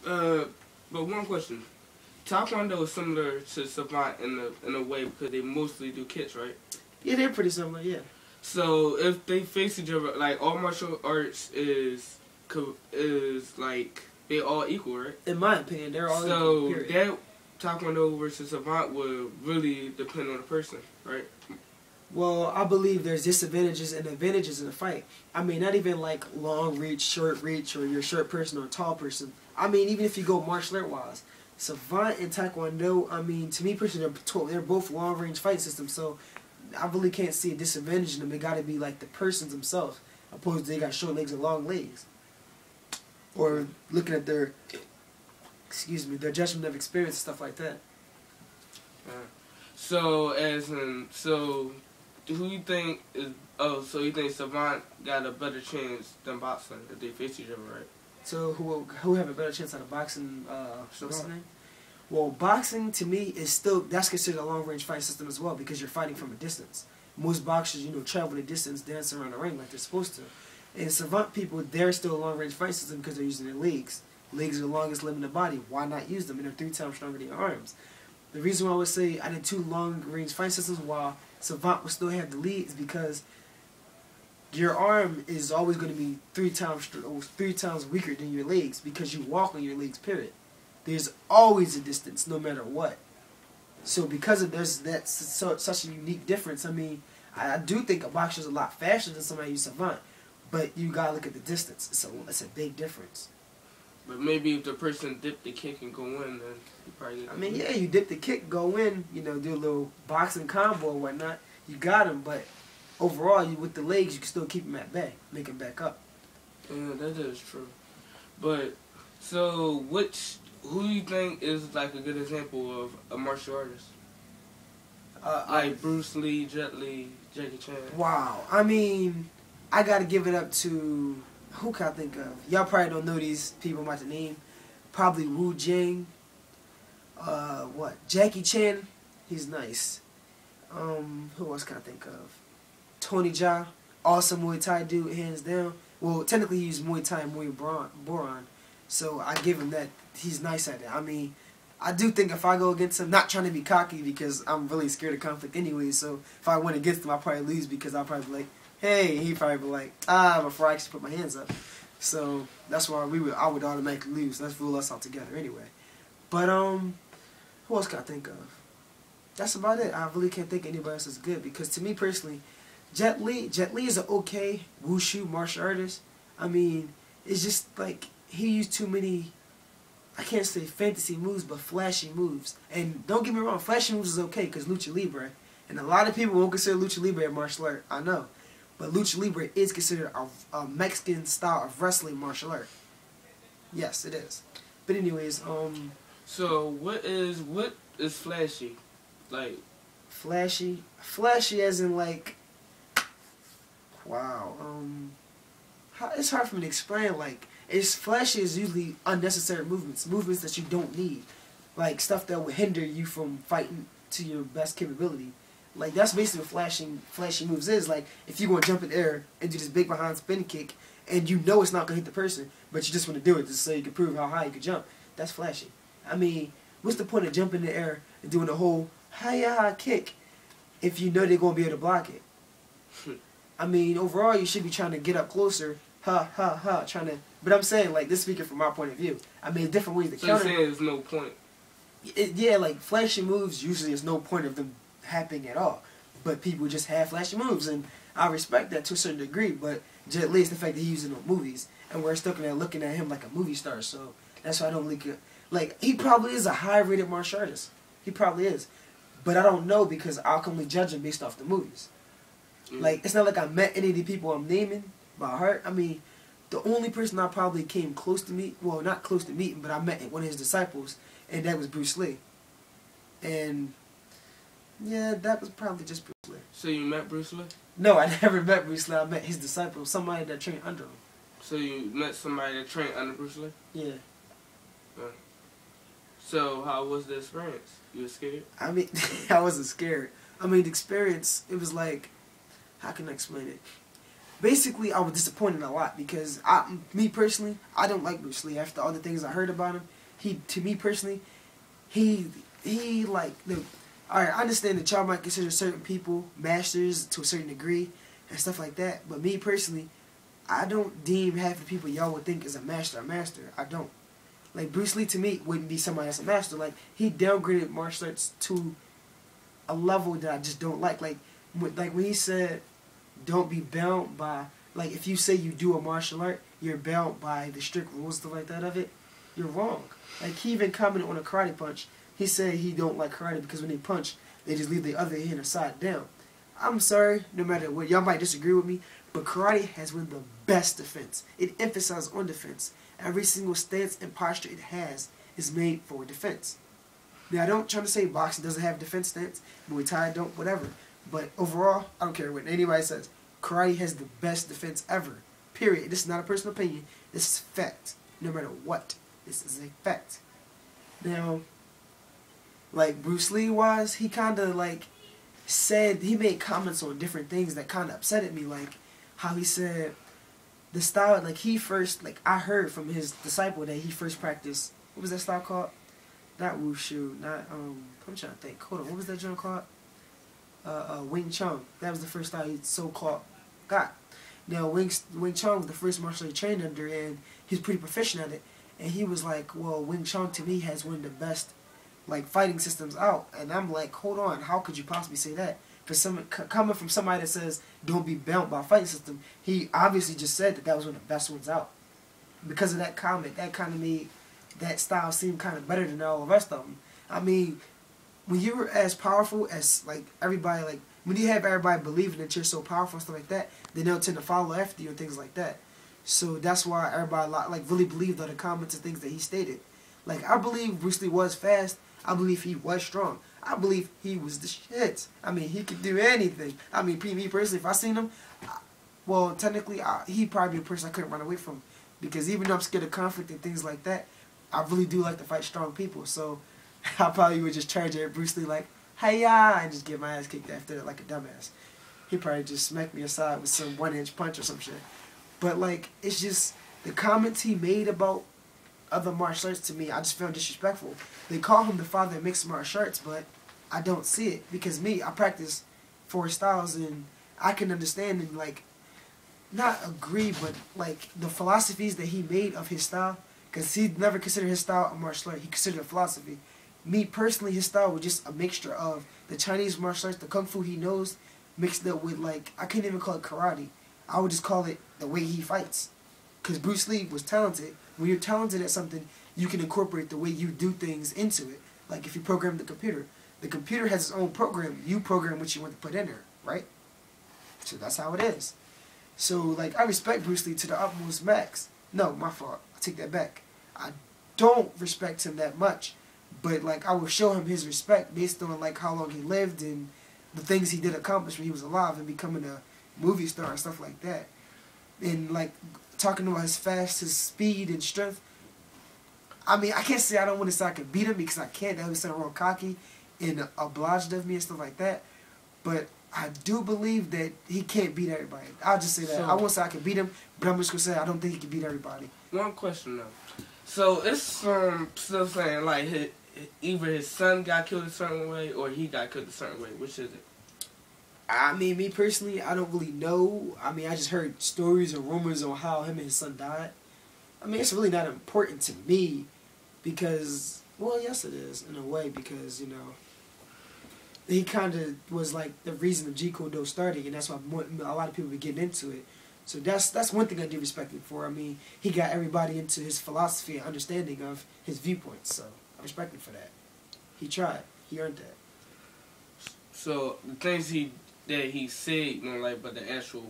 Uh, but one question. Taekwondo is similar to Savant in a way because they mostly do kicks, right? Yeah, they're pretty similar. Yeah. So if they face each other, like all martial arts is like they all equal, right? In my opinion, they're all so equal. Period. That Taekwondo versus Savant would really depend on the person, right? Well, I believe there's disadvantages and advantages in the fight. I mean, not even like long reach, short reach, or you're a short person or a tall person. I mean, even if you go martial art wise, Savant and Taekwondo, I mean, to me personally, they're both long range fight systems. So I really can't see a disadvantage in them. They got to be like the persons themselves, opposed to they got short legs and long legs. Or looking at their, their judgment of experience and stuff like that. So who you think is? Oh, so you think Savant got a better chance than boxing if they face each other, right? So who have a better chance at a boxing? What's the name? Well, boxing to me is still that's considered a long range fight system as well because you're fighting from a distance. Most boxers, travel the distance, dance around the ring like they're supposed to. And Savant people, they're still a long range fight system because they're using their legs. Legs are the longest limb in the body. Why not use them? And they're 3 times stronger than your arms. The reason why I would say I did 2 long range fight systems while Savant would still have the lead is because your arm is always going to be 3 times weaker than your legs because you walk on your legs. Period. There's always a distance, no matter what. So because of that's such a unique difference. I mean, I do think a boxer is a lot faster than somebody who's Savant, but you gotta look at the distance. It's a big difference. But maybe if the person dipped the kick and go in, then you probably. I mean, yeah, you dip the kick, go in, do a little boxing combo or whatnot. You got him, but overall, with the legs, you can still keep him at bay, make him back up. Yeah, that is true. But so, who do you think is like a good example of a martial artist? Like Bruce Lee, Jet Li, Jackie Chan. Wow, I mean, I gotta give it up to. Who can I think of? Y'all probably don't know these people I'm about to name. Probably Wu Jing. Jackie Chan. He's nice. Who else can I think of? Tony Jaa. Awesome Muay Thai dude, hands down. Well, technically he used Muay Thai and Muay Boran. So I give him that. He's nice at it. I mean, I do think if I go against him, not trying to be cocky because I'm really scared of conflict anyway. So if I went against him, I'll probably lose because I'll probably be like, hey, he'd probably be like, before I actually put my hands up. So that's why I would automatically lose. Let's rule us out together anyway. But who else can I think of? That's about it. I really can't think anybody else is good because to me personally, Jet Li is an okay wushu martial artist. I mean, it's just like he used too many, I can't say fantasy moves, but flashy moves. And don't get me wrong, flashy moves is okay because Lucha Libre. And a lot of people won't consider Lucha Libre a martial art. I know. But Lucha Libre is considered a Mexican style of wrestling martial art. Yes, it is. But anyways, So what is flashy? Like flashy as in like, wow. It's hard for me to explain. Like, it's flashy is usually unnecessary movements that you don't need, like stuff that would hinder you from fighting to your best capability. Like, that's basically what flashy moves is. Like, if you want to jump in the air and do this big behind spin kick, and you know it's not going to hit the person, but you just want to do it just so you can prove how high you can jump, that's flashy. I mean, what's the point of jumping in the air and doing the whole hi-ya kick if you know they're going to be able to block it? I mean, overall, you should be trying to get up closer, trying to... But I'm saying, like, this speaking from my point of view. I mean, different ways to counter... So you're saying there's no point? Yeah, like, flashy moves, usually there's no point of them happening at all, but people just have flashy moves, and I respect that to a certain degree. But Jet Li is the fact that he uses it in movies, and we're stuck in there looking at him like a movie star. So that's why I don't like he probably is a high-rated martial artist. He probably is, but I don't know because I'll only judge him based off the movies. Like, it's not like I met any of the people I'm naming by heart. I mean, the only person I probably came close to meet, well, not close to meeting, but I met one of his disciples, and that was Bruce Lee. And yeah, that was probably just Bruce Lee. So you met Bruce Lee? No, I never met Bruce Lee. I met his disciple, somebody that trained under him. So you met somebody that trained under Bruce Lee? Yeah. So how was the experience? You were scared? I mean, I wasn't scared. I mean, the experience, it was like, how can I explain it? basically, I was disappointed a lot because me personally, I don't like Bruce Lee. After all the things I heard about him, to me personally, he like the. All right, I understand that y'all might consider certain people masters to a certain degree and stuff like that, but me personally, I don't deem half the people y'all would think is a master. I don't. Like Bruce Lee to me wouldn't be somebody that's a master. Like he downgraded martial arts to a level that I just don't like. Like when he said, "Don't be bound by." Like if you say you do a martial art, you're bound by the strict rules, stuff like that of it. You're wrong. Like he even commented on a karate punch. He said he don't like karate because when they punch, they just leave the other hand upside down. I'm sorry, no matter what, y'all might disagree with me, but karate has one of the best defense. It emphasizes on defense. Every single stance and posture it has is made for defense. Now, I don't try to say boxing doesn't have defense stance, Muay Thai don't, whatever. But overall, I don't care what anybody says. Karate has the best defense ever. Period. This is not a personal opinion. This is fact. No matter what. This is a fact. Now, like Bruce Lee was, he kind of like said, he made comments on different things that kind of upsetted me. Like how he said the style, like he first, like I heard from his disciple that he first practiced, what was that style called? Not Wushu, not, I'm trying to think, hold on, what was that joint called? Wing Chun. That was the first style he so-called got. Now, Wing Chun was the first martial art he trained under, and he was pretty proficient at it. And he was like, well, Wing Chun to me has one of the best, like, fighting systems out. And I'm like, hold on, how could you possibly say that? For some, coming from somebody that says, don't be bound by a fighting system, he obviously just said that that was one of the best ones out. Because of that comment, that kind of made that style seem kind of better than all the rest of them. I mean, when you're as powerful as, like, everybody, like, when you have everybody believing that you're so powerful and stuff like that, then they'll tend to follow after you and things like that. So that's why everybody, like, really believed all the comments and things that he stated. Like, I believe Bruce Lee was fast. I believe he was strong. I believe he was the shit. I mean, he could do anything. I mean, me personally, if I seen him, well, technically, he'd probably be a person I couldn't run away from. Because even though I'm scared of conflict and things like that, I really do like to fight strong people. So I probably would just charge at Bruce Lee like, hi-ya, and just get my ass kicked after like a dumbass. He'd probably just smack me aside with some 1-inch punch or some shit. But, like, it's just the comments he made about other martial arts to me, I just found disrespectful. They call him the father of mixed martial arts, but I don't see it. Because me, I practice 4 styles, and I can understand and, like, not agree, but, like, the philosophies that he made of his style, because he never considered his style a martial art. He considered it a philosophy. Me, personally, his style was just a mixture of the Chinese martial arts, the kung fu he knows, mixed up with, like, I can't even call it karate. I would just call it the way he fights. Because Bruce Lee was talented. When you're talented at something, you can incorporate the way you do things into it. Like if you program the computer has its own program. You program what you want to put in there, right? So that's how it is. So, like, I respect Bruce Lee to the utmost max. No, my fault. I take that back. I don't respect him that much. But, like, I will show him his respect based on, like, how long he lived and the things he did accomplish when he was alive and becoming a movie star and stuff like that. And, like, talking about his fast, his speed and strength. I mean, I can't say I don't want to say I could beat him because I can't. That would sound real cocky and obliged of me and stuff like that. But I do believe that he can't beat everybody. I'll just say that. So, I won't say I can beat him, but I'm just going to say I don't think he can beat everybody. One question, though. So, it's still saying, like, either his son got killed a certain way or he got killed a certain way. Which is it? I mean, me personally, I don't really know. I mean, I just heard stories or rumors on how him and his son died. I mean, it's really not important to me because, well, yes it is, in a way, because, you know, he kind of was, like, the reason the Jeet Kune Do started, and that's why a lot of people were getting into it. So that's one thing I do respect him for. I mean, he got everybody into his philosophy and understanding of his viewpoints, so I respect him for that. He tried. He earned that. So, the things that he said, you know, like, but the actual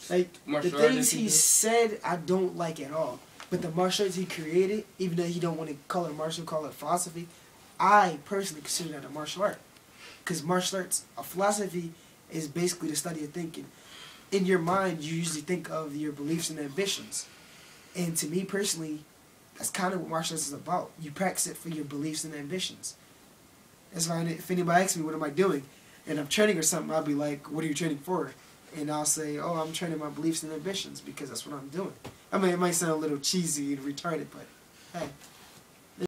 like the things he said, I don't like at all. But the martial arts he created, even though he don't want to call it martial, call it philosophy, I personally consider that a martial art. Because martial arts, a philosophy, is basically the study of thinking. In your mind, you usually think of your beliefs and ambitions. And to me personally, that's kind of what martial arts is about. You practice it for your beliefs and ambitions. That's why if anybody asks me, what am I doing? And I'm training or something, I'll be like, what are you training for? and I'll say, oh, I'm training my beliefs and ambitions because that's what I'm doing. I mean, it might sound a little cheesy and retarded, but hey.